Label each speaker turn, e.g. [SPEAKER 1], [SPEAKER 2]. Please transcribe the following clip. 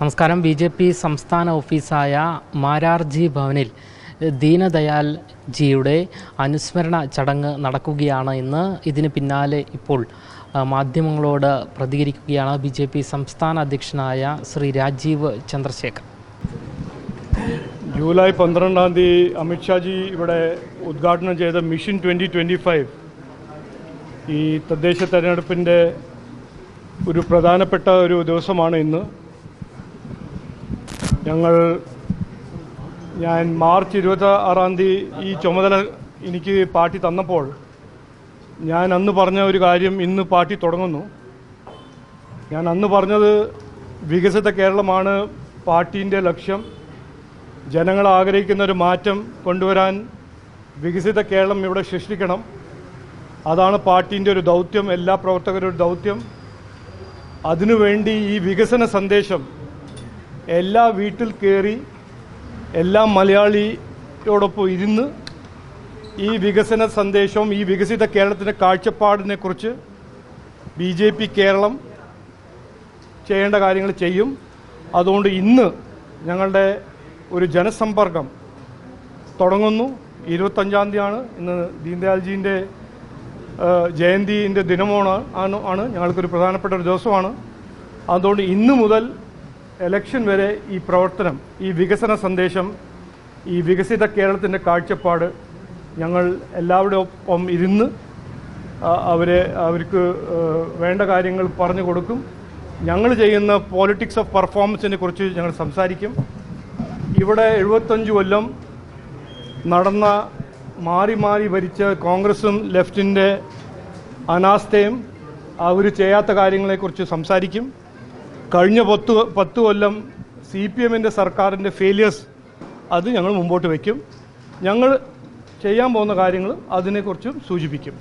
[SPEAKER 1] നമസ്കാരം. BJP സംസ്ഥാന ഓഫീസായ മാരാർജി ഭവനിൽ ദീനദയാൽ ജിയുടെ അനുസ്മരണ ചടങ്ങ് നടക്കുകയാണ് ഇന്ന്. ഇതിന് പിന്നാലെ ഇപ്പോൾ മാധ്യമങ്ങളോട് പ്രതികരിക്കുകയാണ് BJP സംസ്ഥാന അധ്യക്ഷനായ ശ്രീ രാജീവ് ചന്ദ്രശേഖർ.
[SPEAKER 2] ജൂലൈ 12-ാം തീയതി അമിത്ഷാജി ഇവിടെ ഉദ്ഘാടനം ചെയ്ത മിഷൻ 2025 ഈ തദ്ദേശ തെരഞ്ഞെടുപ്പിൻ്റെ ഒരു പ്രധാനപ്പെട്ട ഒരു ദിവസമാണ് ഇന്ന്. ഞാൻ മാർച്ച് 26-ാം തീയതി ഈ ചുമതല എനിക്ക് പാർട്ടി തന്നപ്പോൾ ഞാൻ അന്ന് പറഞ്ഞ ഒരു കാര്യം ഇന്ന് പാർട്ടി തുടങ്ങുന്നു. ഞാൻ അന്ന് പറഞ്ഞത് വികസിത കേരളമാണ് പാർട്ടീൻ്റെ ലക്ഷ്യം. ജനങ്ങൾ ആഗ്രഹിക്കുന്ന ഒരു മാറ്റം കൊണ്ടുവരാൻ വികസിത കേരളം ഇവിടെ സൃഷ്ടിക്കണം. അതാണ് പാർട്ടീൻ്റെ ഒരു ദൗത്യം, എല്ലാ പ്രവർത്തകരുടെ ഒരു ദൗത്യം. അതിനുവേണ്ടി ഈ വികസന സന്ദേശം എല്ലാ വീട്ടിൽ കയറി എല്ലാ മലയാളിയോടൊപ്പം ഇരുന്ന് ഈ വികസന സന്ദേശവും ഈ വികസിത കേരളത്തിൻ്റെ കാഴ്ചപ്പാടിനെക്കുറിച്ച് BJP കേരളം ചെയ്യേണ്ട കാര്യങ്ങൾ ചെയ്യും. അതുകൊണ്ട് ഇന്ന് ഞങ്ങളുടെ ഒരു ജനസമ്പർക്കം തുടങ്ങുന്നു. 25-ാം തീയതിയാണ് ഇന്ന്. ദീൻദയാൽജീൻ്റെ ജയന്തിൻ്റെ ദിനമാണ്. ഞങ്ങൾക്കൊരു പ്രധാനപ്പെട്ട ഒരു ദിവസമാണ്. അതുകൊണ്ട് ഇന്ന് മുതൽ ഇലക്ഷൻ വരെ ഈ പ്രവർത്തനം, ഈ വികസന സന്ദേശം, ഈ വികസിത കേരളത്തിൻ്റെ കാഴ്ചപ്പാട് ഞങ്ങൾ എല്ലാവരുടെ ഒപ്പം ഇരുന്ന് അവർക്ക് വേണ്ട കാര്യങ്ങൾ പറഞ്ഞു കൊടുക്കും. ഞങ്ങൾ ചെയ്യുന്ന പോളിറ്റിക്സ് ഓഫ് പെർഫോമൻസിനെ കുറിച്ച് ഞങ്ങൾ സംസാരിക്കും. ഇവിടെ 75 കൊല്ലം നടന്ന മാറി മാറി ഭരിച്ച കോൺഗ്രസും ലെഫ്റ്റിൻ്റെ അനാസ്ഥയും അവർ ചെയ്യാത്ത കാര്യങ്ങളെക്കുറിച്ച് സംസാരിക്കും. കഴിഞ്ഞ 10 കൊല്ലം CPMൻ്റെ സർക്കാരിൻ്റെ ഫെയിലിയേഴ്സ് അത് ഞങ്ങൾ മുമ്പോട്ട് വയ്ക്കും. ഞങ്ങൾ ചെയ്യാൻ പോകുന്ന കാര്യങ്ങൾ അതിനെക്കുറിച്ചും സൂചിപ്പിക്കും.